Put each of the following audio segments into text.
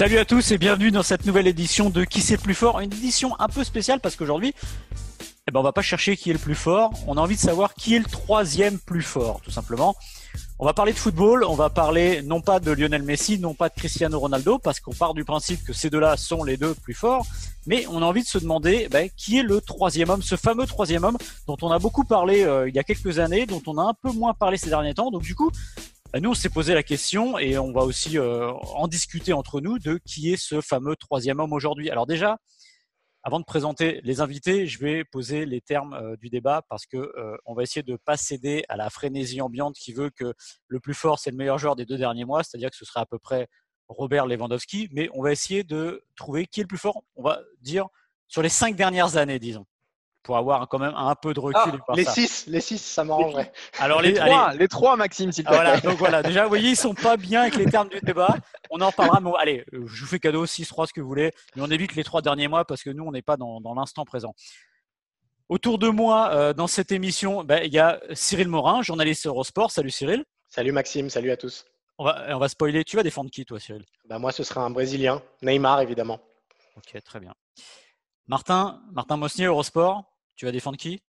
Salut à tous et bienvenue dans cette nouvelle édition de Qui c'est le plus fort. Une édition un peu spéciale parce qu'aujourd'hui, on va pas chercher qui est le plus fort. On a envie de savoir qui est le troisième plus fort, tout simplement. On va parler de football, on va parler non pas de Lionel Messi, non pas de Cristiano Ronaldo, parce qu'on part du principe que ces deux-là sont les deux plus forts, mais on a envie de se demander qui est le troisième homme, ce fameux troisième homme dont on a beaucoup parlé il y a quelques années, dont on a un peu moins parlé ces derniers temps. Donc du coup, nous on s'est posé la question et on va aussi en discuter entre nous de qui est ce fameux troisième homme aujourd'hui. Alors déjà, avant de présenter les invités, je vais poser les termes du débat parce que on va essayer de pas céder à la frénésie ambiante qui veut que le plus fort c'est le meilleur joueur des 2 derniers mois, c'est-à-dire que ce serait à peu près Robert Lewandowski, mais on va essayer de trouver qui est le plus fort, on va dire sur les 5 dernières années, disons, pour avoir quand même un peu de recul et voir les ça. 6, ça m'arrangerait. Alors les trois, Maxime, s'il te plaît. Voilà, donc voilà, déjà, vous voyez, ils sont pas bien avec les termes du débat. On en reparlera, mais allez, je vous fais cadeau 6-3, ce que vous voulez, mais on évite les 3 derniers mois parce que nous, on n'est pas dans l'instant présent. Autour de moi, dans cette émission, il y a Cyril Morin, journaliste Eurosport. Salut Cyril. Salut Maxime, salut à tous. On va spoiler. Tu vas défendre qui, toi, Cyril? Moi, ce sera un Brésilien, Neymar, évidemment. Ok, très bien. Martin Mosnier, Eurosport, tu vas défendre qui?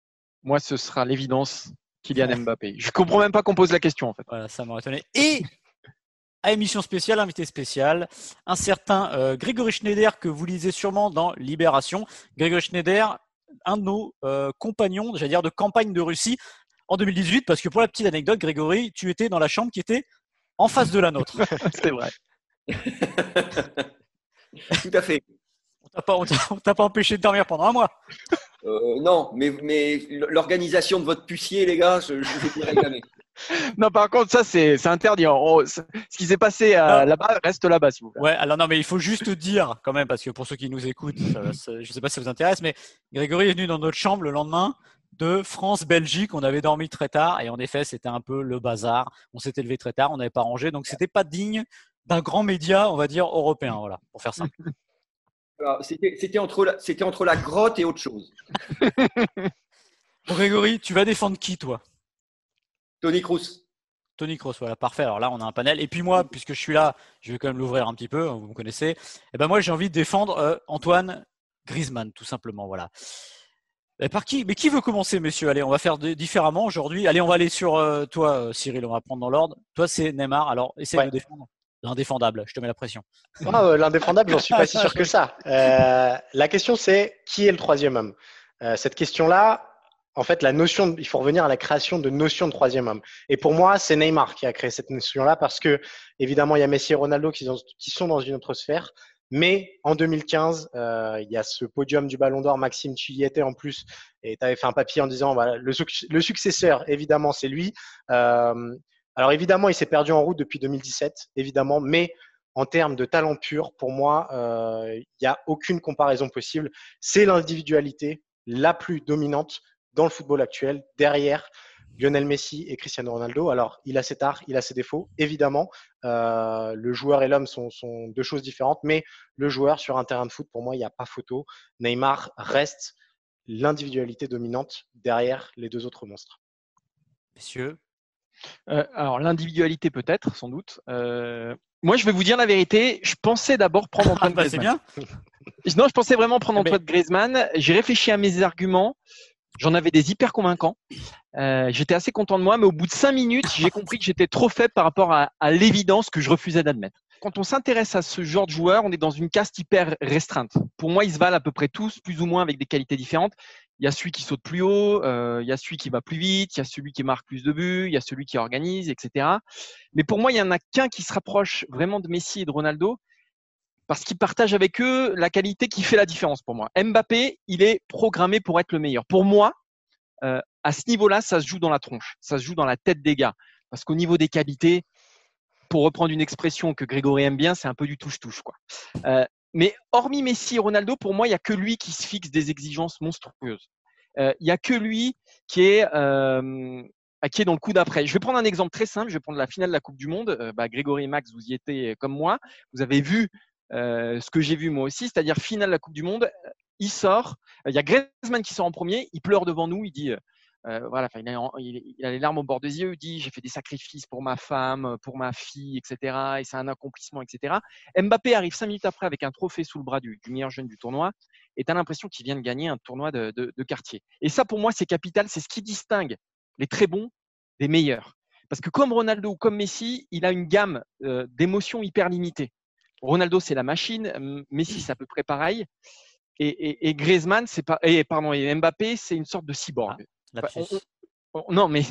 Moi, ce sera l'évidence, Kylian Mbappé. Je comprends même pas qu'on pose la question, en fait. Voilà, ça m'aurait étonné. Et à émission spéciale, invité spécial, un certain Grégory Schneider que vous lisez sûrement dans Libération. Grégory Schneider, un de nos compagnons, j'allais dire, de campagne de Russie en 2018, parce que pour la petite anecdote, Grégory, tu étais dans la chambre qui était en face de la nôtre. C'est vrai. Tout à fait. On t'a pas empêché de dormir pendant un mois. Non, mais l'organisation de votre pucier, les gars, je vous ai réclamé. Non, par contre, ça, c'est interdit. Ce qui s'est passé là-bas reste là-bas, s'il vous plaît. Ouais, alors non, mais il faut juste dire quand même, parce que pour ceux qui nous écoutent, je ne sais pas si ça vous intéresse, mais Grégory est venu dans notre chambre le lendemain de France-Belgique. On avait dormi très tard et en effet, c'était un peu le bazar. On s'était levé très tard, on n'avait pas rangé, donc c'était pas digne d'un grand média, on va dire, européen, voilà, pour faire simple. Alors, c'était entre la grotte et autre chose. Bon, Grégory, tu vas défendre qui, toi? Tony Kroos. Tony Kroos, voilà, parfait. Alors là, on a un panel. Et puis moi, puisque je suis là, je vais quand même l'ouvrir un petit peu, vous me connaissez. Et moi, j'ai envie de défendre Antoine Griezmann, tout simplement, voilà. Et par qui? Mais qui veut commencer, messieurs? Allez, on va faire différemment aujourd'hui. Allez, on va aller sur toi, Cyril, on va prendre dans l'ordre. Toi, c'est Neymar. Alors, essaye de défendre l'indéfendable. Je te mets la pression. L'indéfendable, j'en suis pas si sûr que ça. La question, c'est qui est le troisième homme? Cette question-là, en fait, il faut revenir à la création de notion de troisième homme. Et pour moi, c'est Neymar qui a créé cette notion-là parce que, évidemment, il y a Messi et Ronaldo qui sont dans une autre sphère. Mais en 2015, il y a ce podium du Ballon d'Or. Maxime, tu y étais en plus et tu avais fait un papier en disant voilà, le successeur, évidemment, c'est lui. Alors évidemment, il s'est perdu en route depuis 2017, évidemment, mais en termes de talent pur, pour moi, il n'y a aucune comparaison possible. C'est l'individualité la plus dominante dans le football actuel, derrière Lionel Messi et Cristiano Ronaldo. Alors, il a ses tares, il a ses défauts, évidemment. Le joueur et l'homme sont deux choses différentes, mais le joueur sur un terrain de foot, pour moi, il n'y a pas photo. Neymar reste l'individualité dominante derrière les deux autres monstres. Messieurs. Alors, l'individualité peut-être, sans doute. Moi, je vais vous dire la vérité. Je pensais d'abord prendre Antoine Griezmann. C'est bien. Non, je pensais vraiment prendre Antoine Griezmann. J'ai réfléchi à mes arguments. J'en avais des hyper convaincants. J'étais assez content de moi, mais au bout de 5 minutes, j'ai compris que j'étais trop faible par rapport à l'évidence que je refusais d'admettre. Quand on s'intéresse à ce genre de joueur, on est dans une caste hyper restreinte. Pour moi, ils se valent à peu près tous, plus ou moins avec des qualités différentes. Il y a celui qui saute plus haut, il y a celui qui va plus vite, il y a celui qui marque plus de buts, il y a celui qui organise, etc. Mais pour moi, il n'y en a qu'un qui se rapproche vraiment de Messi et de Ronaldo, parce qu'ils partagent avec eux la qualité qui fait la différence pour moi. Mbappé, il est programmé pour être le meilleur. Pour moi, à ce niveau-là, ça se joue dans la tronche, ça se joue dans la tête des gars. Parce qu'au niveau des qualités, pour reprendre une expression que Grégory aime bien, c'est un peu du touche-touche, quoi. Mais hormis Messi et Ronaldo, pour moi, il n'y a que lui qui se fixe des exigences monstrueuses. Il n'y a que lui qui est dans le coup d'après. Je vais prendre un exemple très simple. Je vais prendre la finale de la Coupe du Monde. Grégory et Max, vous y étiez comme moi. Vous avez vu ce que j'ai vu moi aussi, c'est-à-dire finale de la Coupe du Monde. Il sort. Il y a Griezmann qui sort en premier. Il pleure devant nous. Il dit Voilà, enfin, il a les larmes au bord des yeux. Il dit j'ai fait des sacrifices pour ma femme, pour ma fille, etc. Et c'est un accomplissement, etc. Mbappé arrive 5 minutes après avec un trophée sous le bras du meilleur jeune du tournoi. Et tu as l'impression qu'il vient de gagner un tournoi de quartier. Et ça, pour moi, c'est capital. C'est ce qui distingue les très bons des meilleurs. Parce que comme Ronaldo ou comme Messi, il a une gamme d'émotions hyper limitée. Ronaldo, c'est la machine. Messi, c'est à peu près pareil. Et Griezmann, et Mbappé, c'est une sorte de cyborg. Non, mais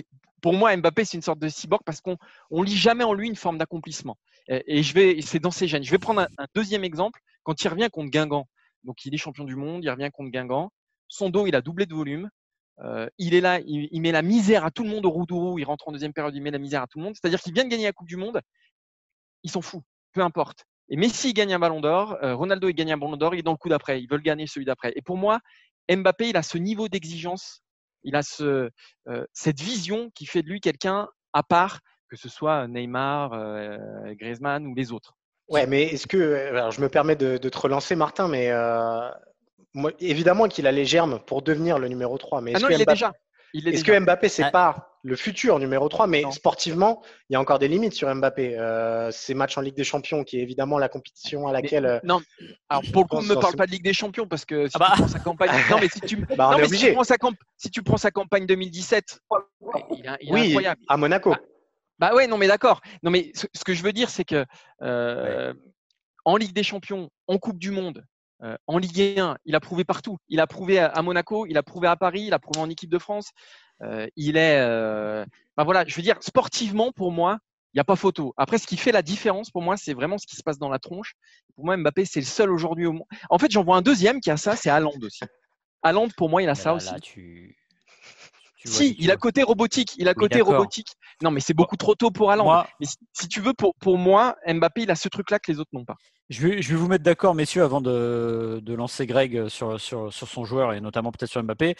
pour moi, Mbappé, c'est une sorte de cyborg parce qu'on lit jamais en lui une forme d'accomplissement. Et c'est dans ses gènes. Je vais prendre un deuxième exemple. Quand il revient contre Guingamp, donc il est champion du monde, il revient contre Guingamp. Son dos, il a doublé de volume. Il est là, il met la misère à tout le monde au Roudourou. Il rentre en deuxième période, il met la misère à tout le monde. C'est-à-dire qu'il vient de gagner la Coupe du Monde. Il s'en fout, peu importe. Et Messi gagne un ballon d'or, Ronaldo il gagne un ballon d'or, il est dans le coup d'après, ils veulent gagner celui d'après. Et pour moi, Mbappé, il a ce niveau d'exigence, il a cette vision qui fait de lui quelqu'un à part, que ce soit Neymar, Griezmann ou les autres. Ouais, mais est-ce que, alors je me permets de te relancer, Martin, mais moi, évidemment qu'il a les germes pour devenir le numéro 3. Mais est-ce que il est Mbappé, déjà. est-ce que Mbappé, c'est pas le futur numéro 3, mais Non. sportivement, il y a encore des limites sur Mbappé. Ces matchs en Ligue des Champions, qui est évidemment la compétition à laquelle. Non, alors pour le coup, ne me parle pas de Ligue des Champions parce que si tu prends sa campagne. Non, mais si tu, Bah, on est obligé. si tu prends sa campagne 2017, il est Oui, incroyable. à Monaco. Bah ouais, non, mais d'accord. Non, mais ce que je veux dire, c'est que en Ligue des Champions, en Coupe du Monde, en Ligue 1, il a prouvé partout. Il a prouvé à Monaco, il a prouvé à Paris, il a prouvé en équipe de France. Il est. Bah voilà, je veux dire, sportivement, pour moi, il n'y a pas photo. Après, ce qui fait la différence, pour moi, c'est vraiment ce qui se passe dans la tronche. Pour moi, Mbappé, c'est le seul aujourd'hui au monde. En fait, j'en vois un deuxième qui a ça, c'est Haaland aussi. Haaland, pour moi, il a ça aussi. Si, il a côté robotique. Il a côté robotique. Non, mais c'est beaucoup trop tôt pour Haaland. Mais si tu veux, pour moi, Mbappé, il a ce truc-là que les autres n'ont pas. Je vais vous mettre d'accord, messieurs, avant de lancer Greg sur son joueur et notamment peut-être sur Mbappé.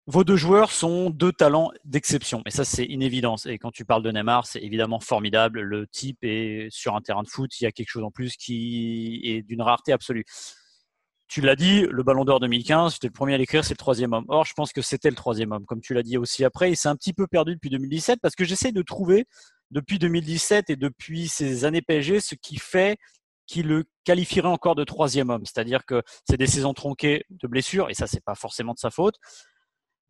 Vos deux joueurs sont deux talents d'exception. Et ça, c'est une évidence. Et quand tu parles de Neymar, c'est évidemment formidable. Le type est sur un terrain de foot. Il y a quelque chose en plus qui est d'une rareté absolue. Tu l'as dit, le Ballon d'Or 2015, j'étais le premier à l'écrire, c'est le troisième homme. Or, je pense que c'était le troisième homme, comme tu l'as dit aussi après. Il s'est un petit peu perdu depuis 2017 parce que j'essaie de trouver, depuis 2017 et depuis ces années PSG, ce qui fait qu'il le qualifierait encore de troisième homme. C'est-à-dire que c'est des saisons tronquées de blessures, et ça, c'est pas forcément de sa faute.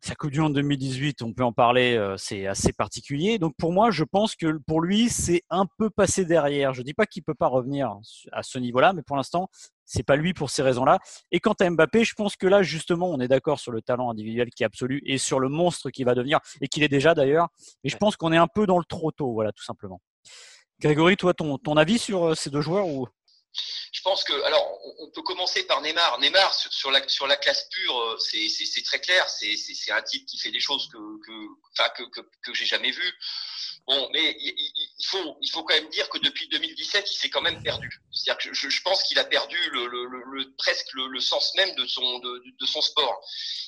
Sa Coupe du Monde 2018, on peut en parler, c'est assez particulier. Donc pour moi, je pense que pour lui, c'est un peu passé derrière. Je ne dis pas qu'il ne peut pas revenir à ce niveau-là, mais pour l'instant, c'est pas lui pour ces raisons-là. Et quant à Mbappé, je pense que là, justement, on est d'accord sur le talent individuel qui est absolu et sur le monstre qui va devenir, et qu'il est déjà d'ailleurs. Mais je pense qu'on est un peu dans le trop tôt, voilà, tout simplement. Grégory, toi, ton avis sur ces deux joueurs ou... Je pense que, alors, on peut commencer par Neymar. Neymar, sur la classe pure, c'est très clair. C'est un type qui fait des choses que j'ai jamais vues. Bon, mais il faut quand même dire que depuis 2017, il s'est quand même perdu. C'est-à-dire que je pense qu'il a perdu presque le sens même de son sport.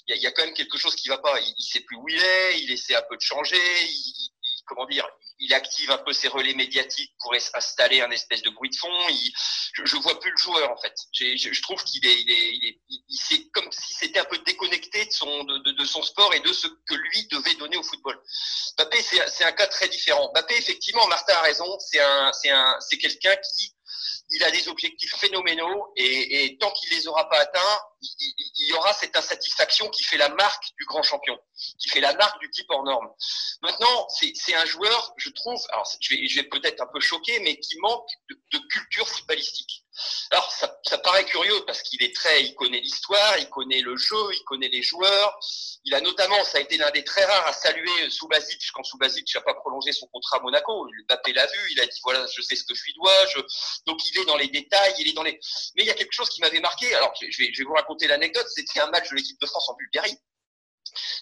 Il y a quand même quelque chose qui va pas. Il sait plus où il essaie un peu de changer. Comment dire, il active un peu ses relais médiatiques pour installer un espèce de bruit de fond. Je vois plus le joueur en fait. Je trouve qu'il c'est comme si c'était un peu déconnecté de son sport et de ce que lui devait donner au football. Mbappé, c'est un cas très différent. Mbappé, effectivement, Martin a raison. C'est quelqu'un qui il a des objectifs phénoménaux et tant qu'il les aura pas atteints, il y aura cette insatisfaction qui fait la marque du grand champion, qui fait la marque du type hors norme. Maintenant, c'est un joueur, je trouve, alors je vais peut-être un peu choquer, mais qui manque de culture footballistique. Alors ça paraît curieux parce il connaît l'histoire, il connaît le jeu, il connaît les joueurs. Il a notamment, ça a été l'un des très rares à saluer Subasic quand Subasic n'a pas prolongé son contrat à Monaco. Mbappé l'a vu, il a dit voilà, je sais ce que je lui dois. Donc il est dans les détails, Mais il y a quelque chose qui m'avait marqué. Alors je vais vous raconter l'anecdote. C'était un match de l'équipe de France en Bulgarie.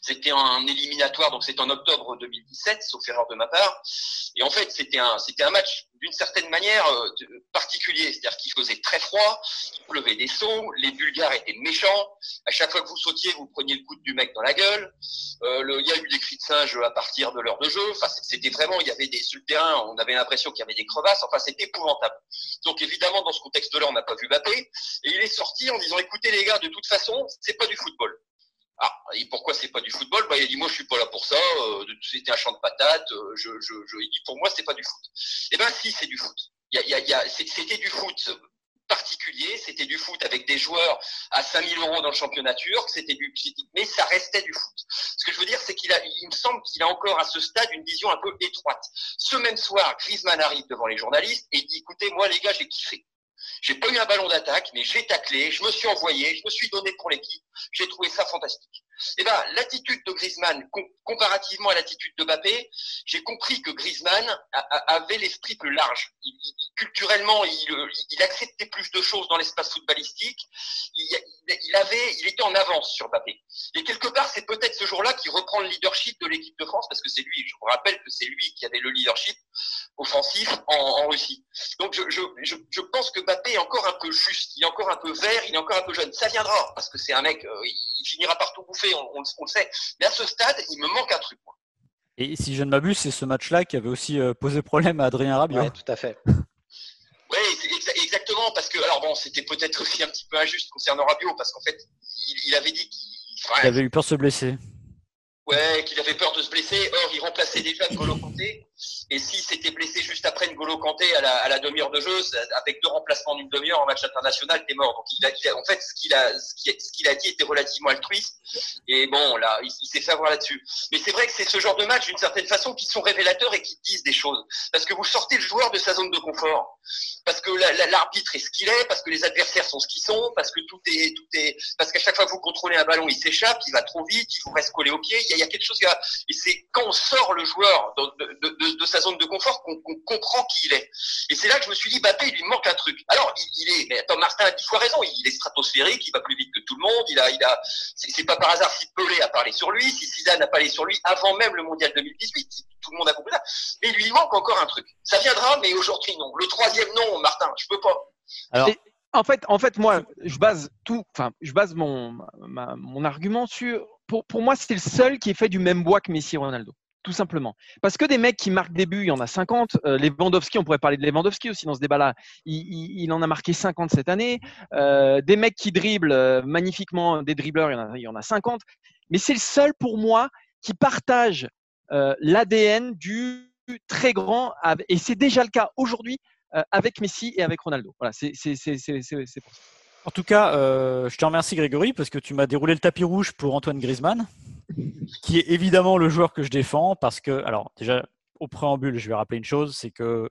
C'était un éliminatoire, donc c'était en octobre 2017, sauf erreur de ma part. Et en fait, c'était un match d'une certaine manière particulier, c'est-à-dire qu'il faisait très froid, il pleuvait des seaux, les Bulgares étaient méchants. À chaque fois que vous sautiez, vous preniez le coude du mec dans la gueule. Il y a eu des cris de singe à partir de l'heure de jeu. Enfin, c'était vraiment, il y avait sur le terrain, on avait l'impression qu'il y avait des crevasses. Enfin, c'était épouvantable. Donc évidemment, dans ce contexte-là, on n'a pas vu Mbappé. Et il est sorti en disant, écoutez les gars, de toute façon, c'est pas du football. Et pourquoi c'est pas du football? Il a dit, moi, je suis pas là pour ça. C'était un champ de patates. Il dit, pour moi, c'est pas du foot. Eh ben, si, c'est du foot. C'était du foot particulier, c'était du foot avec des joueurs à 5 000 € dans le championnat turc, mais ça restait du foot. Ce que je veux dire, c'est il me semble qu'il a encore à ce stade une vision un peu étroite. Ce même soir, Griezmann arrive devant les journalistes et dit, écoutez, moi, les gars, j'ai kiffé. J'ai pas eu un ballon d'attaque, mais j'ai taclé, je me suis envoyé, je me suis donné pour l'équipe. J'ai trouvé ça fantastique. Eh ben, l'attitude de Griezmann, comparativement à l'attitude de Mbappé, j'ai compris que Griezmann avait l'esprit plus large. Culturellement, il acceptait plus de choses dans l'espace footballistique. Il était en avance sur Mbappé. Et quelque part, c'est peut-être ce jour-là qu'il reprend le leadership de l'équipe de France, parce que c'est lui, je vous rappelle que c'est lui qui avait le leadership offensif en Russie. Donc, je pense que Mbappé est encore un peu juste, il est encore un peu vert, il est encore un peu jeune. Ça viendra, parce que c'est un mec, il finira par tout bouffer, on le sait. Mais à ce stade, il me manque un truc, moi. Et si je ne m'abuse, c'est ce match-là qui avait aussi posé problème à Adrien Rabiot. Oui, tout à fait. Oui, exactement, parce que, alors bon, c'était peut-être aussi un petit peu injuste concernant Rabiot, parce qu'en fait, il avait dit qu'il avait eu peur de se blesser. Ouais, qu'il avait peur de se blesser. Or, il remplaçait déjà N'Golo Kanté. Et s'il s'était blessé juste après N'Golo Kanté à la demi-heure de jeu, avec 2 remplacements d'une demi-heure en match international, t'es mort. Donc, en fait, ce qu'il a dit était relativement altruiste. Et bon, là, il s'est fait avoir là-dessus. Mais c'est vrai que c'est ce genre de match, d'une certaine façon, qui sont révélateurs et qui disent des choses. Parce que vous sortez le joueur de sa zone de confort. Parce que l'arbitre est ce qu'il est, parce que les adversaires sont ce qu'ils sont, parce que tout est, parce qu'à chaque fois que vous contrôlez un ballon, il s'échappe, il va trop vite, il vous reste collé au pied. Il y a quelque chose et c'est quand on sort le joueur de sa zone de confort qu'on comprend qui il est. Et c'est là que je me suis dit, Mbappé, il lui manque un truc. Alors, mais attends, Martin a 10 fois raison, il est stratosphérique, il va plus vite que tout le monde, c'est pas par hasard si Pelé a parlé sur lui, si Zidane a parlé sur lui avant même le mondial 2018. Tout le monde a compris ça. Mais il lui manque encore un truc. Ça viendra, mais aujourd'hui, non. Le 3e, non, Martin, je peux pas. Alors, en fait, moi, je base mon argument sur. Pour moi, c'est le seul qui est fait du même bois que Messi et Ronaldo, tout simplement. Parce que des mecs qui marquent des buts, il y en a 50. Lewandowski, on pourrait parler de Lewandowski aussi dans ce débat-là. Il en a marqué 50 cette année. Des mecs qui dribblent magnifiquement, des dribbleurs, il y en a 50. Mais c'est le seul pour moi qui partage l'ADN du très grand. Et c'est déjà le cas aujourd'hui avec Messi et avec Ronaldo. Voilà, c'est pour ça. En tout cas, je te remercie Grégory parce que tu m'as déroulé le tapis rouge pour Antoine Griezmann, qui est évidemment le joueur que je défends parce que, alors déjà au préambule, je vais rappeler une chose, c'est que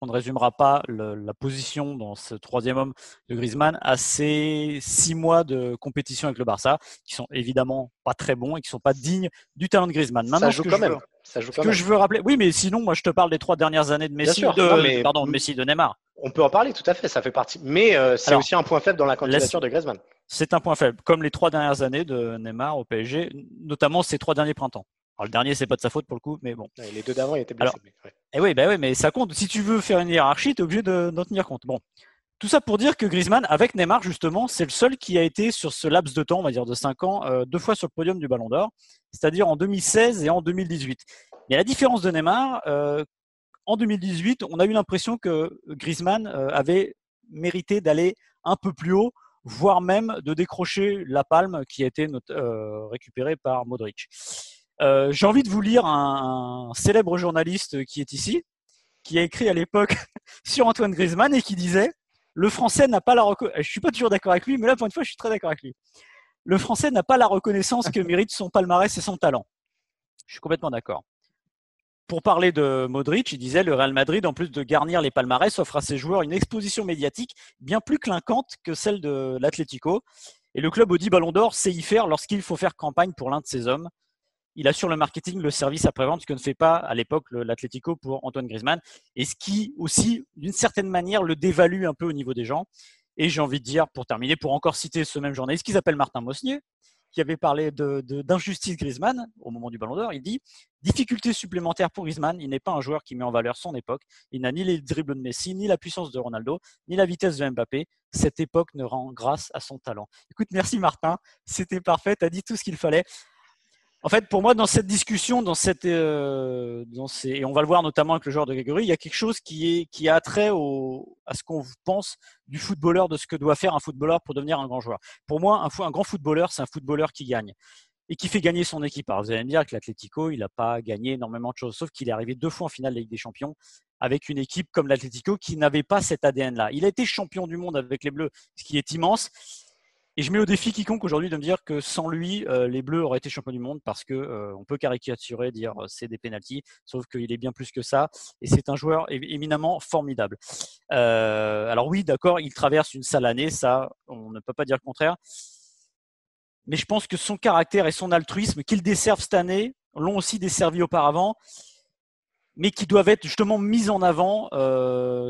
on ne résumera pas la position dans ce 3e homme de Griezmann à ces 6 mois de compétition avec le Barça, qui sont évidemment pas très bons et qui sont pas dignes du talent de Griezmann. Maintenant, ça joue quand même. Je veux rappeler, oui, mais sinon, moi, je te parle des 3 dernières années de Messi, Messi, de Neymar. On peut en parler, tout à fait, ça fait partie. Mais c'est aussi un point faible dans la candidature de Griezmann. C'est un point faible, comme les 3 dernières années de Neymar au PSG, notamment ces 3 derniers printemps. Alors, le dernier, c'est pas de sa faute pour le coup, mais bon. Les 2 d'avant, il était blessé. Oui, mais ça compte. Si tu veux faire une hiérarchie, tu es obligé d'en tenir compte. Bon. Tout ça pour dire que Griezmann, avec Neymar, justement, c'est le seul qui a été sur ce laps de temps, on va dire de 5 ans, 2 fois sur le podium du Ballon d'Or, c'est-à-dire en 2016 et en 2018. Mais à la différence de Neymar, en 2018, on a eu l'impression que Griezmann avait mérité d'aller un peu plus haut, voire même de décrocher la palme qui a été récupérée par Modric. J'ai envie de vous lire un célèbre journaliste qui est ici, qui a écrit à l'époque sur Antoine Griezmann et qui disait « Le Français n'a pas la reconnaissance… » Je ne suis pas toujours d'accord avec lui, mais là, pour une fois, je suis très d'accord avec lui. « Le Français n'a pas la reconnaissance que mérite son palmarès et son talent. » Je suis complètement d'accord. Pour parler de Modric, il disait « Le Real Madrid, en plus de garnir les palmarès, offre à ses joueurs une exposition médiatique bien plus clinquante que celle de l'Atlético. Et le club au 10 Ballon d'Or sait y faire lorsqu'il faut faire campagne pour l'un de ses hommes. Il assure le marketing, le service après-vente, ce que ne fait pas à l'époque l'Atlético pour Antoine Griezmann, et ce qui aussi, d'une certaine manière, le dévalue un peu au niveau des gens. Et j'ai envie de dire, pour terminer, pour encore citer ce même journaliste qui s'appelle Martin Mosnier, qui avait parlé d'injustice Griezmann au moment du Ballon d'Or, il dit « Difficulté supplémentaire pour Griezmann, il n'est pas un joueur qui met en valeur son époque, il n'a ni les dribbles de Messi, ni la puissance de Ronaldo, ni la vitesse de Mbappé, cette époque ne rend grâce à son talent. » Écoute, merci Martin, c'était parfait, tu as dit tout ce qu'il fallait. En fait, pour moi, dans cette discussion, et on va le voir notamment avec le joueur de Grégory, il y a quelque chose qui a attrait à ce qu'on pense du footballeur, de ce que doit faire un footballeur pour devenir un grand joueur. Pour moi, un grand footballeur, c'est un footballeur qui gagne. et qui fait gagner son équipe. Alors vous allez me dire que l'Atlético, il n'a pas gagné énormément de choses, sauf qu'il est arrivé 2 fois en finale de la Ligue des Champions avec une équipe comme l'Atlético qui n'avait pas cet ADN-là. Il a été champion du monde avec les Bleus, ce qui est immense. Et je mets au défi quiconque aujourd'hui de me dire que sans lui, les Bleus auraient été champions du monde parce que on peut caricaturer, dire c'est des pénaltys, sauf qu'il est bien plus que ça. Et c'est un joueur éminemment formidable. Alors oui, d'accord, il traverse une sale année, ça, on ne peut pas dire le contraire. Mais je pense que son caractère et son altruisme qu'il desserve cette année l'ont aussi desservi auparavant, mais qui doivent être justement mis en avant,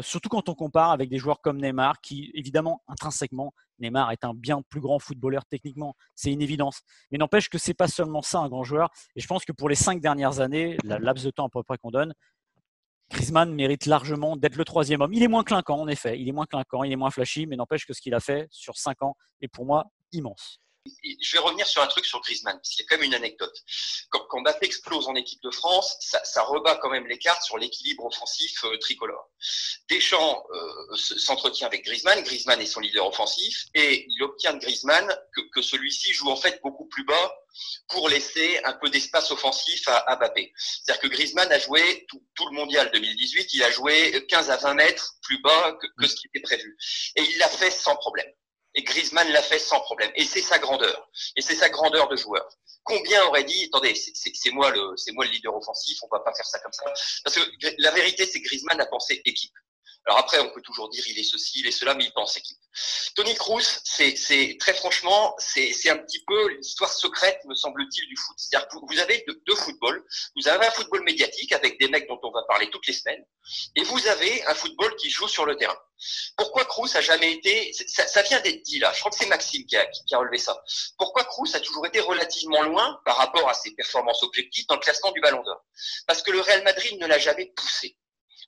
surtout quand on compare avec des joueurs comme Neymar, qui évidemment, intrinsèquement, Neymar est un bien plus grand footballeur techniquement, c'est une évidence. Mais n'empêche que c'est pas seulement ça un grand joueur, et je pense que pour les 5 dernières années, la laps de temps à peu près qu'on donne, Griezmann mérite largement d'être le 3e homme. Il est moins clinquant, en effet, il est moins clinquant, il est moins flashy, mais n'empêche que ce qu'il a fait sur 5 ans est pour moi immense. Je vais revenir sur un truc sur Griezmann, parce qu'il y a quand même une anecdote. Quand Mbappé explose en équipe de France, ça rebat quand même les cartes sur l'équilibre offensif tricolore. Deschamps s'entretient avec Griezmann, Griezmann est son leader offensif, et il obtient de Griezmann que celui-ci joue en fait beaucoup plus bas pour laisser un peu d'espace offensif à Mbappé. C'est-à-dire que Griezmann a joué tout le mondial 2018, il a joué 15 à 20 mètres plus bas que ce qui était prévu. Et il l'a fait sans problème. Et Griezmann l'a fait sans problème. Et c'est sa grandeur. Et c'est sa grandeur de joueur. Combien aurait dit, attendez, c'est moi le leader offensif, on va pas faire ça comme ça. Parce que la vérité, c'est que Griezmann a pensé équipe. Alors après, on peut toujours dire il est ceci, il est cela, mais il pense équipe. Toni Kroos, c'est très franchement, c'est un petit peu l'histoire secrète, me semble-t-il, du foot. C'est-à-dire que vous avez deux footballs. Vous avez un football médiatique avec des mecs dont on va parler toutes les semaines, et vous avez un football qui joue sur le terrain. Pourquoi Kroos a jamais été, ça vient d'être dit là, je crois que c'est Maxime qui a relevé ça. Pourquoi Kroos a toujours été relativement loin par rapport à ses performances objectives dans le classement du Ballon d'Or? Parce que le Real Madrid ne l'a jamais poussé.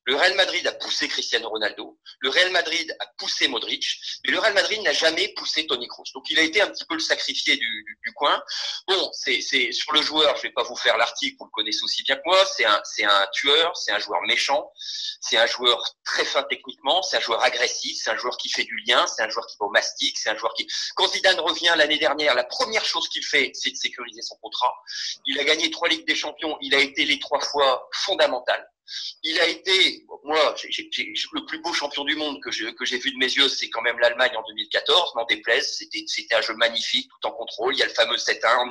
Le Real Madrid a poussé Cristiano Ronaldo, le Real Madrid a poussé Modric, mais le Real Madrid n'a jamais poussé Toni Kroos. Donc il a été un petit peu le sacrifié du coin. Bon, c'est sur le joueur, je vais pas vous faire l'article, vous le connaissez aussi bien que moi, c'est un tueur, c'est un joueur méchant, c'est un joueur très fin techniquement, c'est un joueur agressif, c'est un joueur qui fait du lien, c'est un joueur qui va au mastic, c'est un joueur qui… Quand Zidane revient l'année dernière, la première chose qu'il fait, c'est de sécuriser son contrat. Il a gagné 3 Ligues des Champions, il a été les 3 fois fondamental. Il a été, moi, le plus beau champion du monde que j'ai vu de mes yeux, c'est quand même l'Allemagne en 2014, n'en déplaise, c'était un jeu magnifique, tout en contrôle, il y a le fameux 7-1,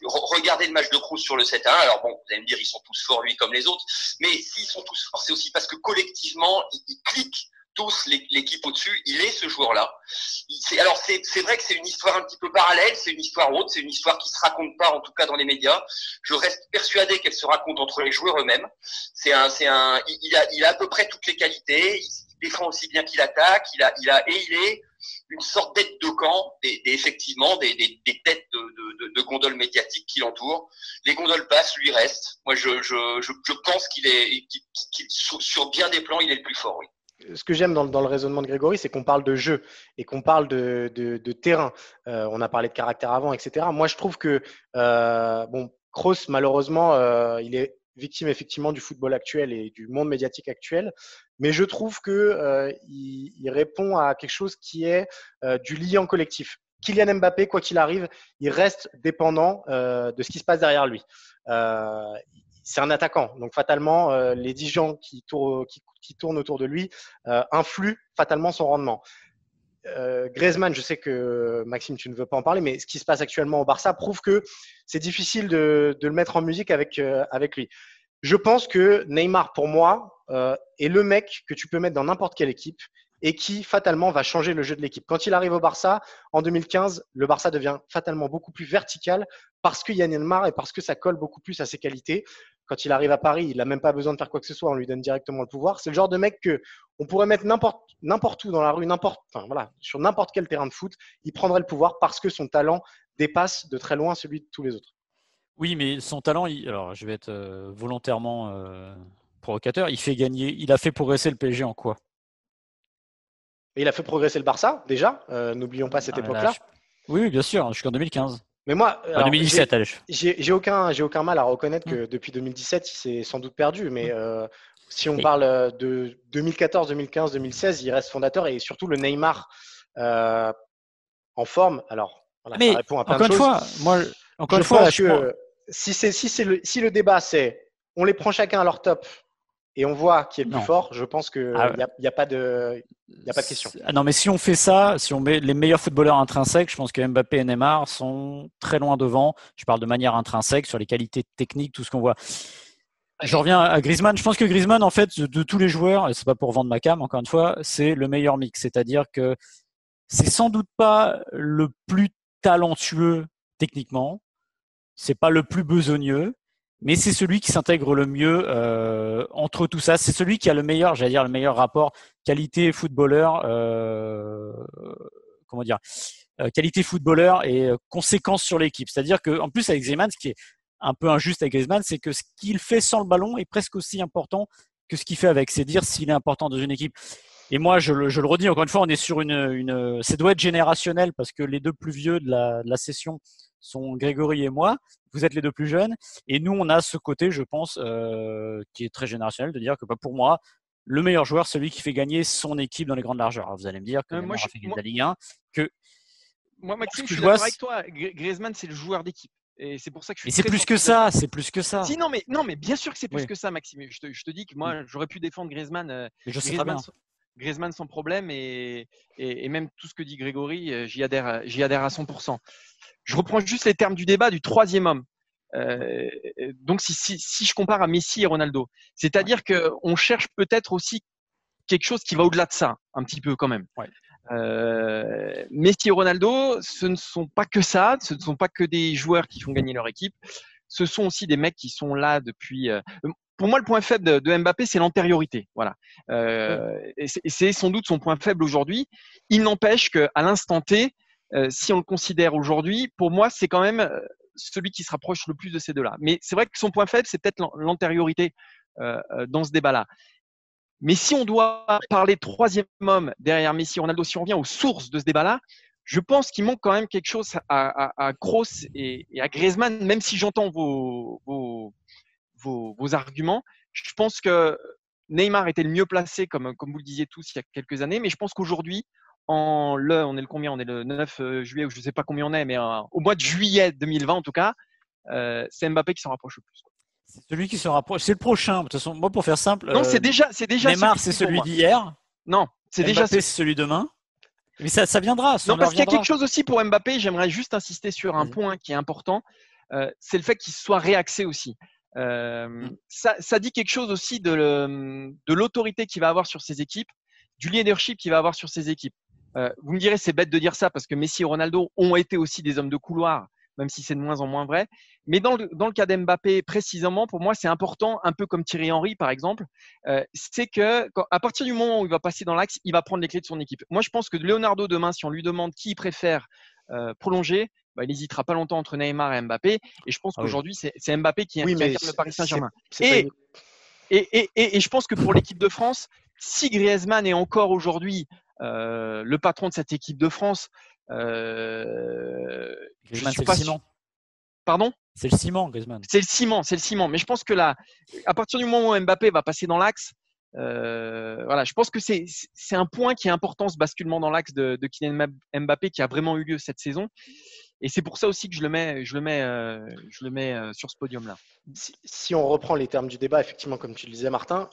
regardez le match de Kroos sur le 7-1, alors bon, vous allez me dire, ils sont tous forts, lui, comme les autres, mais s'ils sont tous forts, c'est aussi parce que collectivement, ils cliquent tous l'équipe au-dessus, il est ce joueur-là. Alors c'est vrai que c'est une histoire un petit peu parallèle, c'est une histoire autre, c'est une histoire qui se raconte pas, en tout cas dans les médias. Je reste persuadé qu'elle se raconte entre les joueurs eux-mêmes. Il a à peu près toutes les qualités, il défend aussi bien qu'il attaque, il est une sorte d'aide de camp, effectivement des têtes de gondoles médiatiques qui l'entourent. Les gondoles passent, lui reste. Moi, je pense qu'il sur bien des plans, il est le plus fort, oui. Ce que j'aime dans le raisonnement de Grégory, c'est qu'on parle de jeu et qu'on parle de terrain. On a parlé de caractère avant, etc. Moi, je trouve que Kroos, malheureusement, il est victime effectivement du football actuel et du monde médiatique actuel. Mais je trouve que il répond à quelque chose qui est du lien collectif. Kylian Mbappé, quoi qu'il arrive, il reste dépendant de ce qui se passe derrière lui. C'est un attaquant, donc fatalement, les 10 gens qui tournent autour de lui influent fatalement son rendement. Griezmann, je sais que Maxime, tu ne veux pas en parler, mais ce qui se passe actuellement au Barça prouve que c'est difficile de le mettre en musique avec lui. Je pense que Neymar, pour moi, est le mec que tu peux mettre dans n'importe quelle équipe et qui fatalement va changer le jeu de l'équipe. Quand il arrive au Barça, en 2015, le Barça devient fatalement beaucoup plus vertical parce qu'il y a Neymar et parce que ça colle beaucoup plus à ses qualités. Quand il arrive à Paris, il n'a même pas besoin de faire quoi que ce soit, on lui donne directement le pouvoir. C'est le genre de mec qu'on pourrait mettre n'importe où dans la rue, sur n'importe quel terrain de foot, il prendrait le pouvoir parce que son talent dépasse de très loin celui de tous les autres. Oui, mais son talent, alors je vais être volontairement provocateur, il a fait progresser le PSG en quoi? Et il a fait progresser le Barça, déjà. N'oublions pas cette époque-là. Oui, bien sûr, jusqu'en 2015. Mais moi, en 2017, j'ai aucun mal à reconnaître que depuis 2017, il s'est sans doute perdu. Mais si on parle de 2014, 2015, 2016, il reste fondateur et surtout le Neymar en forme. Alors, voilà, mais ça répond à plein de encore choses. une fois, moi, Encore une fois, si le débat c'est on les prend chacun à leur top et on voit qui est le plus fort, je pense qu'il n'y a pas de question. Non, mais si on fait ça, si on met les meilleurs footballeurs intrinsèques, je pense que Mbappé et Neymar sont très loin devant. Je parle de manière intrinsèque sur les qualités techniques, tout ce qu'on voit. Je reviens à Griezmann. Je pense que Griezmann, en fait, de tous les joueurs, et c'est pas pour vendre ma cam, encore une fois, c'est le meilleur mix. C'est-à-dire que c'est sans doute pas le plus talentueux techniquement, c'est pas le plus besogneux, mais c'est celui qui s'intègre le mieux entre tout ça. C'est celui qui a le meilleur, j'allais dire le meilleur rapport qualité footballeur, qualité footballeur et conséquence sur l'équipe. C'est-à-dire que en plus avec Griezmann, ce qui est un peu injuste avec Griezmann, c'est que ce qu'il fait sans le ballon est presque aussi important que ce qu'il fait avec. C'est dire s'il est important dans une équipe. Et moi, je le redis encore une fois, on est sur ça doit être générationnel parce que les deux plus vieux de la session sont Grégory et moi. Vous êtes les deux plus jeunes. Et nous, on a ce côté, je pense, qui est très générationnel, de dire que pour moi, le meilleur joueur, celui qui fait gagner son équipe dans les grandes largeurs. Alors, vous allez me dire que moi, a fait gagner la Ligue 1. Moi, Maxime, je suis d'accord avec toi. Griezmann, c'est le joueur d'équipe. Et c'est pour ça que je suis. Mais c'est plus que ça, c'est plus que ça. Si, non, mais bien sûr que c'est plus que ça, Maxime. Je te dis que moi, j'aurais pu défendre Griezmann. Mais je sais très bien. Griezmann sans problème et même tout ce que dit Grégory, j'y adhère à 100%. Je reprends juste les termes du débat du troisième homme. Donc si je compare à Messi et Ronaldo, c'est-à-dire qu'on cherche peut-être aussi quelque chose qui va au-delà de ça, un petit peu quand même. Ouais. Messi et Ronaldo, ce ne sont pas que ça, ce ne sont pas que des joueurs qui font gagner leur équipe, ce sont aussi des mecs qui sont là depuis… Pour moi, le point faible de Mbappé, c'est l'antériorité. Voilà. Et c'est sans doute son point faible aujourd'hui. Il n'empêche qu'à l'instant T, si on le considère aujourd'hui, pour moi, c'est quand même celui qui se rapproche le plus de ces deux-là. Mais c'est vrai que son point faible, c'est peut-être l'antériorité dans ce débat-là. Mais si on doit parler troisième homme derrière Messi, Ronaldo, si on revient aux sources de ce débat-là, je pense qu'il manque quand même quelque chose à Kroos et à Griezmann, même si j'entends vos arguments. Je pense que Neymar était le mieux placé, comme vous le disiez tous il y a quelques années, mais je pense qu'aujourd'hui, on est le combien ? On est le 9 juillet, ou je ne sais pas combien on est, mais au mois de juillet 2020 en tout cas, c'est Mbappé qui s'en rapproche le plus. C'est celui qui se rapproche. C'est le prochain. De toute façon, moi, pour faire simple. Non, c'est déjà. Neymar, c'est celui d'hier. Non, c'est Mbappé, déjà. c'est celui de demain. Mais ça viendra. Non, parce qu'il y a quelque chose aussi pour Mbappé. J'aimerais juste insister sur un point qui est important. C'est le fait qu'il soit réaxé aussi. Ça dit quelque chose aussi de l'autorité qu'il va avoir sur ses équipes, du leadership qu'il va avoir sur ses équipes. Vous me direz, c'est bête de dire ça parce que Messi et Ronaldo ont été aussi des hommes de couloir, même si c'est de moins en moins vrai. Mais dans le cas d'Mbappé, précisément, pour moi, c'est important, un peu comme Thierry Henry, par exemple, c'est qu'à partir du moment où il va passer dans l'axe, il va prendre les clés de son équipe. Moi, je pense que Leonardo, demain, si on lui demande qui il préfère prolonger, il n'hésitera pas longtemps entre Neymar et Mbappé. Et je pense qu'aujourd'hui, c'est Mbappé qui incarne le Paris Saint-Germain. Et je pense que pour l'équipe de France, si Griezmann est encore aujourd'hui le patron de cette équipe de France, Griezmann, c'est le ciment. Pardon ? C'est le ciment, Griezmann. C'est le ciment. Mais je pense que là, à partir du moment où Mbappé va passer dans l'axe, voilà, je pense que c'est un point qui est important, ce basculement dans l'axe de Kylian Mbappé qui a vraiment eu lieu cette saison. Et c'est pour ça aussi que je le mets sur ce podium-là. Si on reprend les termes du débat, effectivement, comme tu le disais, Martin,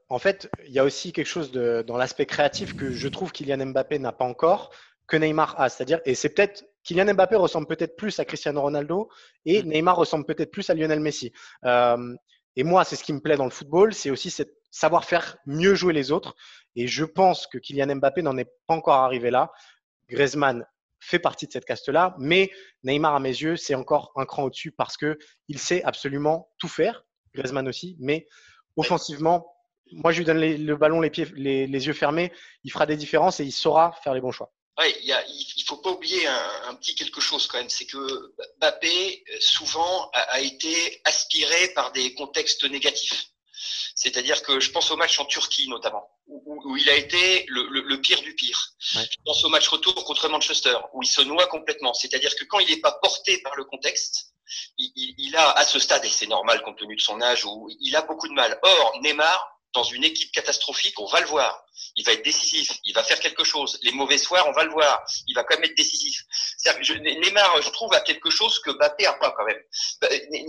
en fait, il y a aussi quelque chose dans l'aspect créatif que je trouve Kylian Mbappé n'a pas encore, que Neymar a. C'est-à-dire, et c'est peut-être Kylian Mbappé ressemble peut-être plus à Cristiano Ronaldo et Neymar ressemble peut-être plus à Lionel Messi. Et moi, c'est ce qui me plaît dans le football, c'est aussi savoir faire mieux jouer les autres. Et je pense que Kylian Mbappé n'en est pas encore arrivé là. Griezmann fait partie de cette caste-là, mais Neymar, à mes yeux, c'est encore un cran au-dessus parce qu'il sait absolument tout faire, Griezmann aussi, mais offensivement, moi, je lui donne le ballon, les yeux fermés, il fera des différences et il saura faire les bons choix. Ouais, il faut pas oublier un petit quelque chose quand même, c'est que Mbappé souvent a été aspiré par des contextes négatifs. C'est-à-dire que je pense au match en Turquie notamment, où il a été le pire du pire. Ouais. Je pense au match retour contre Manchester, où il se noie complètement. C'est-à-dire que quand il n'est pas porté par le contexte, il a à ce stade, et c'est normal compte tenu de son âge, où il a beaucoup de mal. Or, Neymar, dans une équipe catastrophique, on va le voir. Il va être décisif, il va faire quelque chose. Les mauvais soirs, on va le voir. Il va quand même être décisif. C'est-à-dire que Neymar, je trouve, a quelque chose que Mbappé a pas quand même.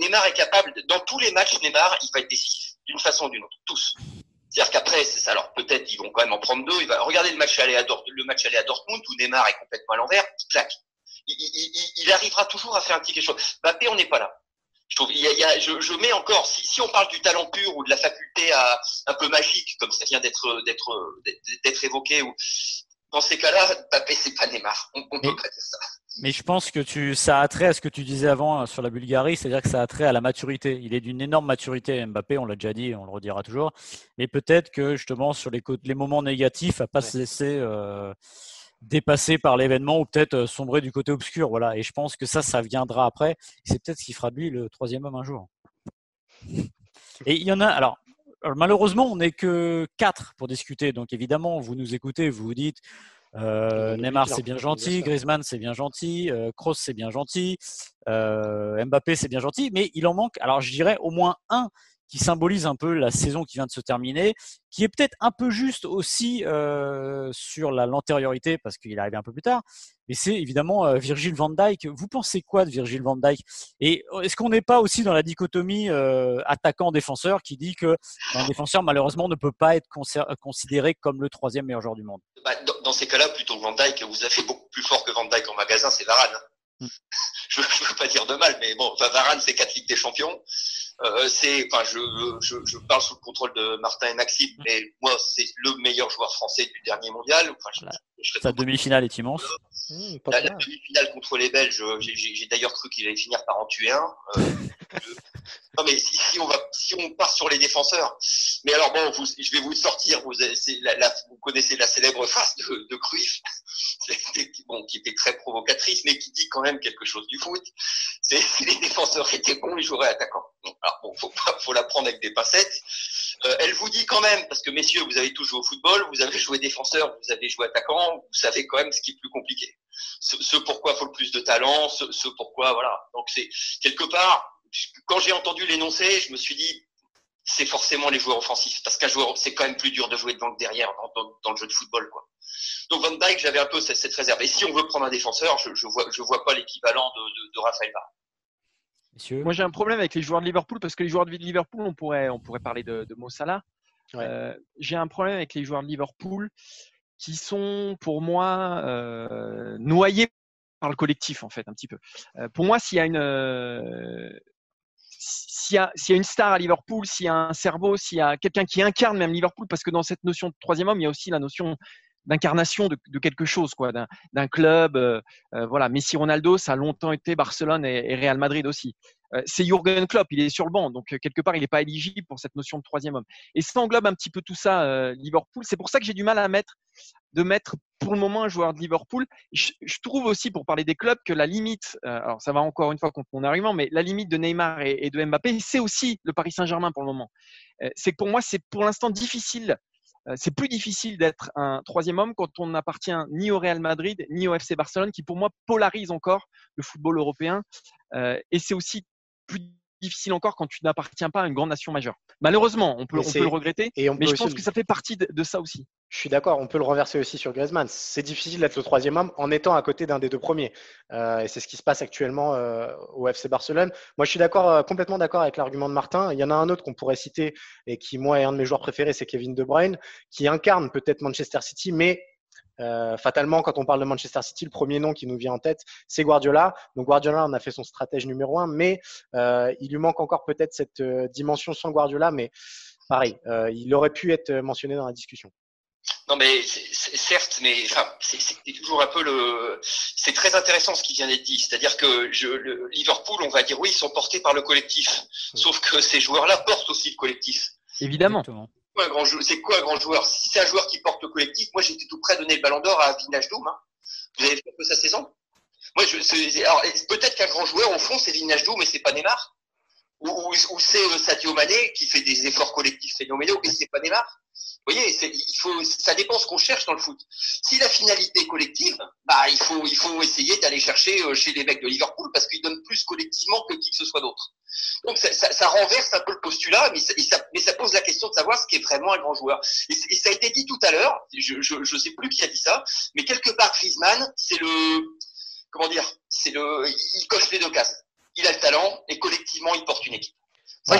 Neymar est capable, dans tous les matchs, Neymar, il va être décisif, d'une façon ou d'une autre, tous. C'est-à-dire qu'après, c'est ça. Alors peut-être ils vont quand même en prendre 2. Regardez le match aller à Dortmund où Neymar est complètement à l'envers, il claque. Il arrivera toujours à faire un petit quelque chose. Mbappé, on n'est pas là. Je trouve, je mets encore, si on parle du talent pur ou de la faculté un peu magique, comme ça vient d'être évoqué, ou dans ces cas-là, Mbappé, c'est pas Neymar. On peut pas dire ça. Mais je pense que ça a trait à ce que tu disais avant sur la Bulgarie, c'est-à-dire que ça a trait à la maturité. Il est d'une énorme maturité, Mbappé, on l'a déjà dit, on le redira toujours. Mais peut-être que justement sur les moments négatifs, à pas se laisser dépasser par l'événement ou peut-être sombrer du côté obscur. Voilà. Et je pense que ça viendra après. C'est peut-être ce qui fera de lui le troisième homme un jour. Et il y en a. Alors malheureusement, on n'est que 4 pour discuter. Donc évidemment, vous nous écoutez, vous vous dites. Neymar c'est bien gentil, Griezmann c'est bien gentil, Kroos c'est bien gentil, Mbappé c'est bien gentil, mais il en manque, alors je dirais au moins un qui symbolise un peu la saison qui vient de se terminer, qui est peut-être un peu juste aussi sur l'antériorité parce qu'il est arrivé un peu plus tard, mais c'est évidemment Virgil van Dijk. Vous pensez quoi de Virgil van Dijk? Et est-ce qu'on n'est pas aussi dans la dichotomie attaquant-défenseur qui dit que un défenseur malheureusement ne peut pas être considéré comme le troisième meilleur joueur du monde? Dans ces cas-là, plutôt que Van Dijk, vous avez beaucoup plus fort que Van Dijk en magasin, c'est Varane. Je veux pas dire de mal, mais bon, Varane, c'est 4 Ligues des Champions. Je parle sous le contrôle de Martin et Maxime, mais moi, c'est le meilleur joueur français du dernier mondial. Sa demi-finale est immense. La demi-finale contre les Belges, j'ai d'ailleurs cru qu'il allait finir par en tuer un. Non, mais si on part sur les défenseurs, mais alors bon, je vais vous sortir. Vous connaissez la célèbre phrase de Cruyff, qui était très provocatrice, mais qui dit quand même quelque chose du foot. C'est si les défenseurs étaient bons, ils joueraient attaquants. Alors bon, faut la prendre avec des pincettes. Elle vous dit quand même, parce que messieurs, vous avez tous joué au football, vous avez joué défenseur, vous avez joué attaquant, vous savez quand même ce qui est plus compliqué. Ce pourquoi faut le plus de talent, ce pourquoi voilà. Donc c'est quelque part. Quand j'ai entendu l'énoncé, je me suis dit, c'est forcément les joueurs offensifs. Parce qu'un joueur, c'est quand même plus dur de jouer devant que derrière dans le jeu de football, quoi. Donc Van Dijk, j'avais un peu cette réserve. Et si on veut prendre un défenseur, je vois pas l'équivalent de Raphaël Varane. Messieurs. Moi, j'ai un problème avec les joueurs de Liverpool parce que les joueurs de Liverpool, on pourrait parler de Mo Salah. Ouais. J'ai un problème avec les joueurs de Liverpool qui sont, pour moi, noyés par le collectif, en fait, un petit peu. Pour moi, s'il y a une star à Liverpool, s'il y a un cerveau, s'il y a quelqu'un qui incarne même Liverpool, parce que dans cette notion de troisième homme, il y a aussi la notion d'incarnation de quelque chose, quoi, d'un club. Voilà. Messi, Ronaldo, ça a longtemps été Barcelone et Real Madrid aussi. C'est Jürgen Klopp, il est sur le banc, donc quelque part il n'est pas éligible pour cette notion de troisième homme. Et ça englobe un petit peu tout ça, Liverpool. C'est pour ça que j'ai du mal à mettre pour le moment un joueur de Liverpool. Je trouve aussi, pour parler des clubs, que la limite, alors ça va encore une fois contre mon argument, mais la limite de Neymar et de Mbappé, c'est aussi le Paris Saint-Germain pour le moment. C'est que pour moi, c'est pour l'instant difficile. C'est plus difficile d'être un troisième homme quand on n'appartient ni au Real Madrid ni au FC Barcelone, qui pour moi polarise encore le football européen. Et c'est aussi plus difficile encore quand tu n'appartiens pas à une grande nation majeure. Malheureusement, on peut le regretter, mais je pense que ça fait partie de ça aussi. Je suis d'accord, on peut le renverser aussi sur Griezmann. C'est difficile d'être le troisième homme en étant à côté d'un des deux premiers. Et c'est ce qui se passe actuellement au FC Barcelone. Moi, je suis complètement d'accord avec l'argument de Martin. Il y en a un autre qu'on pourrait citer et qui, moi, est un de mes joueurs préférés, c'est Kevin De Bruyne, qui incarne peut-être Manchester City, mais fatalement, quand on parle de Manchester City, le premier nom qui nous vient en tête, c'est Guardiola. Donc Guardiola en a fait son stratège numéro 1, mais il lui manque encore peut-être cette dimension sans Guardiola, mais pareil, il aurait pu être mentionné dans la discussion. Non, mais certes, mais enfin, c'est toujours un peu c'est très intéressant ce qui vient d'être dit. C'est-à-dire que Liverpool, on va dire oui, ils sont portés par le collectif. Sauf que ces joueurs-là portent aussi le collectif. Évidemment. C'est quoi un grand joueur? Si c'est un joueur qui porte le collectif, moi j'étais tout prêt à donner le ballon d'or à Wijnaldum. Hein. Vous avez vu un peu sa saison? Moi, alors peut-être qu'un grand joueur au fond c'est Wijnaldum, mais c'est pas Neymar. Ou c'est Sadio Mané qui fait des efforts collectifs phénoménaux, mais c'est pas Neymar. Vous voyez, ça dépend ce qu'on cherche dans le foot. Si la finalité est collective, bah il faut essayer d'aller chercher chez les mecs de Liverpool parce qu'ils donnent plus collectivement que qui que ce soit d'autre. Donc ça renverse un peu le postulat, mais ça pose la question de savoir ce qui est vraiment un grand joueur. Et ça a été dit tout à l'heure, je sais plus qui a dit ça, mais quelque part Griezmann, comment dire, il coche les deux cases. Il a le talent et collectivement, il porte une équipe. Moi,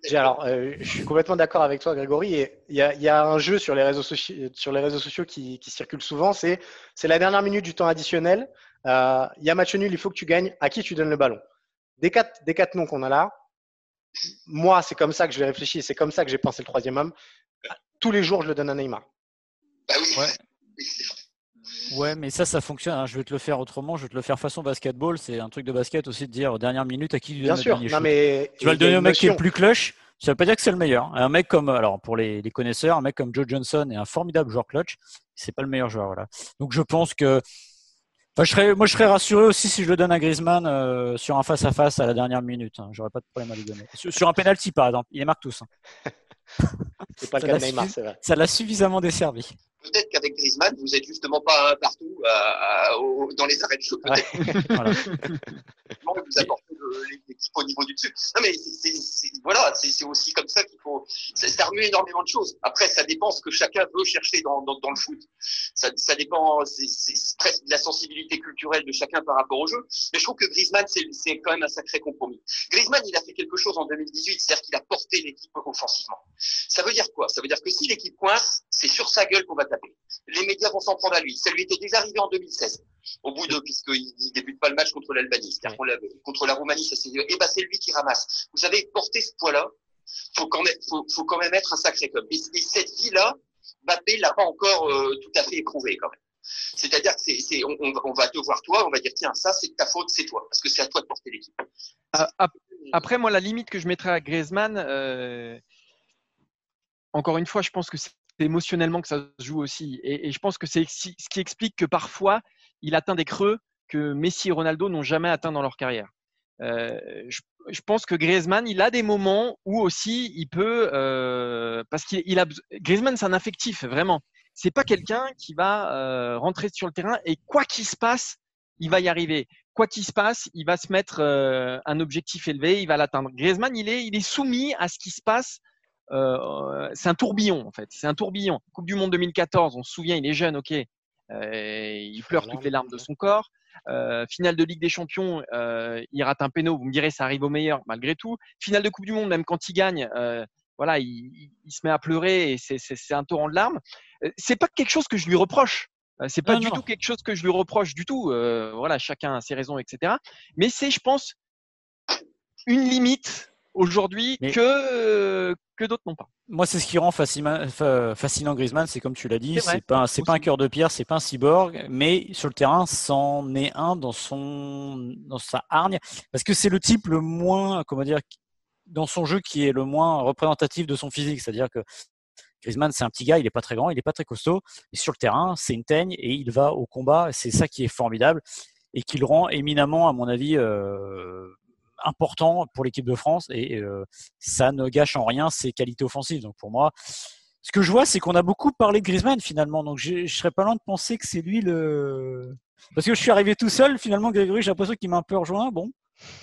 je suis complètement d'accord avec toi, Grégory. Et il y a un jeu sur les réseaux sociaux qui circule souvent. C'est la dernière minute du temps additionnel. Il y a match nul, il faut que tu gagnes. À qui tu donnes le ballon? Des quatre noms qu'on a là, moi, c'est comme ça que je l'ai réfléchi. C'est comme ça que j'ai pensé le troisième homme. Tous les jours, je le donne à Neymar. Bah oui. Ouais, mais ça fonctionne. Hein. Je vais te le faire autrement. Je vais te le faire façon basketball. C'est un truc de basket aussi de dire dernière minute à qui tu donnes le dernier shoot. Tu vas le donner au mec qui est le plus clutch. Ça veut pas dire que c'est le meilleur. Un mec comme, alors pour les connaisseurs, un mec comme Joe Johnson est un formidable joueur clutch. C'est pas le meilleur joueur, voilà. Donc je pense que, je serais rassuré aussi si je le donne à Griezmann sur un face à face à la dernière minute. Hein. J'aurais pas de problème à lui donner. Sur un penalty par exemple, il les marque tous. Hein. C'est pas le cas de Neymar, c'est vrai. Ça l'a suffisamment desservi. Peut-être qu'avec Griezmann, vous êtes justement pas partout dans les arrêts de jeu. Peut-être. Voilà. Vous apportez l'équipe au niveau du dessus. Non, mais c'est aussi comme ça qu'il faut. Ça remue énormément de choses. Après, ça dépend ce que chacun veut chercher dans le foot. Ça dépend, c'est presque de la sensibilité culturelle de chacun par rapport au jeu. Mais je trouve que Griezmann, c'est quand même un sacré compromis. Griezmann, il a fait quelque chose en 2018, c'est-à-dire qu'il a porté l'équipe offensivement. Ça veut dire quoi? Ça veut dire que si l'équipe coince, c'est sur sa gueule qu'on va taper. Les médias vont s'en prendre à lui. Ça lui était déjà arrivé en 2016. Au bout puisqu'il débute pas le match contre l'Albanie. C'est-à-dire contre la Roumanie, ça s'est dit, c'est lui qui ramasse. Vous savez, porter ce poids-là, faut quand même être un sacré club. Et cette vie-là, Mbappé l'a pas encore tout à fait éprouvé quand même. C'est-à-dire que on va te voir toi, on va dire tiens, ça c'est ta faute, c'est toi, parce que c'est à toi de porter l'équipe. Après, moi, la limite que je mettrais à Griezmann, encore une fois, je pense que c'est émotionnellement que ça se joue aussi. Et je pense que c'est ce qui explique que parfois, il atteint des creux que Messi et Ronaldo n'ont jamais atteints dans leur carrière. Je pense que Griezmann, il a des moments où aussi il peut, parce Griezmann, c'est un affectif, vraiment. C'est pas quelqu'un qui va rentrer sur le terrain et quoi qu'il se passe, il va y arriver. Quoi qu'il se passe, il va se mettre un objectif élevé, il va l'atteindre. Griezmann, il est soumis à ce qui se passe. C'est un tourbillon en fait. C'est un tourbillon. Coupe du Monde 2014, on se souvient, il est jeune, ok. Il pleure toutes les larmes de son corps. Finale de Ligue des Champions, il rate un péno. Vous me direz, ça arrive au meilleur malgré tout. Finale de Coupe du Monde, même quand il gagne, voilà, il se met à pleurer et c'est un torrent de larmes. C'est pas quelque chose que je lui reproche. C'est pas du tout quelque chose que je lui reproche du tout. Voilà, chacun a ses raisons, etc. Mais c'est, je pense, une limite aujourd'hui que d'autres n'ont pas. Moi, c'est ce qui rend fascinant Griezmann, c'est comme tu l'as dit, c'est pas un cœur de pierre, c'est pas un cyborg, mais sur le terrain, c'en est un dans sa hargne, parce que c'est le type le moins, comment dire, dans son jeu qui est le moins représentatif de son physique, c'est-à-dire que Griezmann, c'est un petit gars, il est pas très grand, il est pas très costaud, et sur le terrain, c'est une teigne et il va au combat, c'est ça qui est formidable et qui le rend éminemment, à mon avis, important pour l'équipe de France et ça ne gâche en rien ses qualités offensives. Donc pour moi, ce que je vois, c'est qu'on a beaucoup parlé de Griezmann finalement. Donc je serais pas loin de penser que c'est lui parce que je suis arrivé tout seul finalement. Grégory, j'ai l'impression qu'il m'a un peu rejoint. Bon.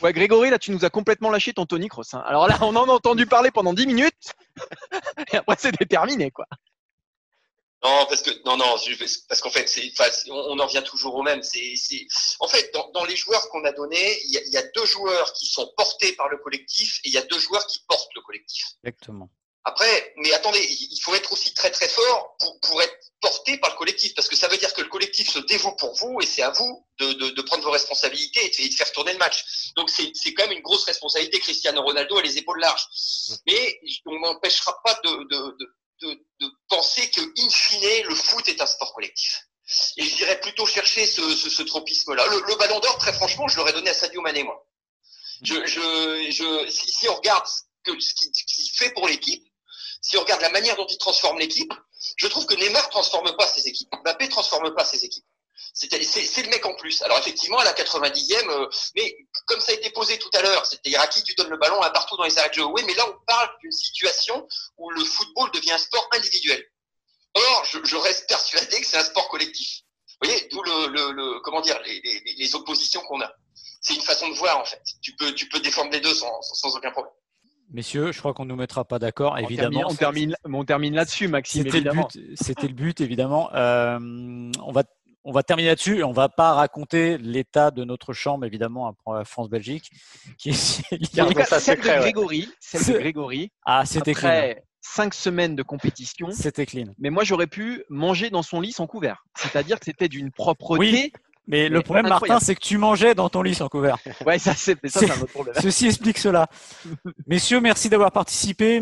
Ouais, Grégory, là, tu nous as complètement lâché ton Tony Kroos. Hein. Alors là, on en a entendu parler pendant 10 minutes et après c'était terminé, quoi. Non, parce qu'en fait, on en vient toujours au même. En fait, dans les joueurs qu'on a donnés, il y a deux joueurs qui sont portés par le collectif et il y a deux joueurs qui portent le collectif. Exactement. Après, mais attendez, il faut être aussi très très fort pour être porté par le collectif, parce que ça veut dire que le collectif se dévoue pour vous et c'est à vous de prendre vos responsabilités et de faire tourner le match. Donc c'est quand même une grosse responsabilité. Cristiano Ronaldo a les épaules larges, mais on n'empêchera pas de penser que, in fine, le foot est un sport collectif. Et je dirais plutôt chercher ce tropisme-là. Le ballon d'or, très franchement, je l'aurais donné à Sadio Mané, moi. Si on regarde ce qu'il fait pour l'équipe, si on regarde la manière dont il transforme l'équipe, je trouve que Neymar transforme pas ses équipes. Mbappé transforme pas ses équipes. C'est le mec en plus. Alors effectivement, à la 90e, mais comme ça a été posé tout à l'heure, c'est-à-dire à qui tu donnes le ballon un partout dans les arrêts de jeu. Oui, mais là on parle d'une situation où le football devient un sport individuel. Or, je reste persuadé que c'est un sport collectif. Vous voyez, d'où comment dire, les oppositions qu'on a. C'est une façon de voir en fait. Tu peux défendre les deux sans aucun problème. Messieurs, je crois qu'on ne nous mettra pas d'accord, évidemment. On termine là-dessus, Maxime. C'était le but, évidemment. on va terminer là-dessus et on va pas raconter l'état de notre chambre, évidemment, après France-Belgique. Qui est En tout cas, ça celle de secret, ouais. Grégory, Ah, c'était clean. après 5 semaines de compétition, C'était clean. mais moi j'aurais pu manger dans son lit sans couvert. C'est-à-dire que c'était d'une propreté. Oui. Mais le problème, incroyable. Martin, c'est que tu mangeais dans ton lit sans couvert. Ouais, ça c'est un autre problème. Ceci explique cela. Messieurs, merci d'avoir participé.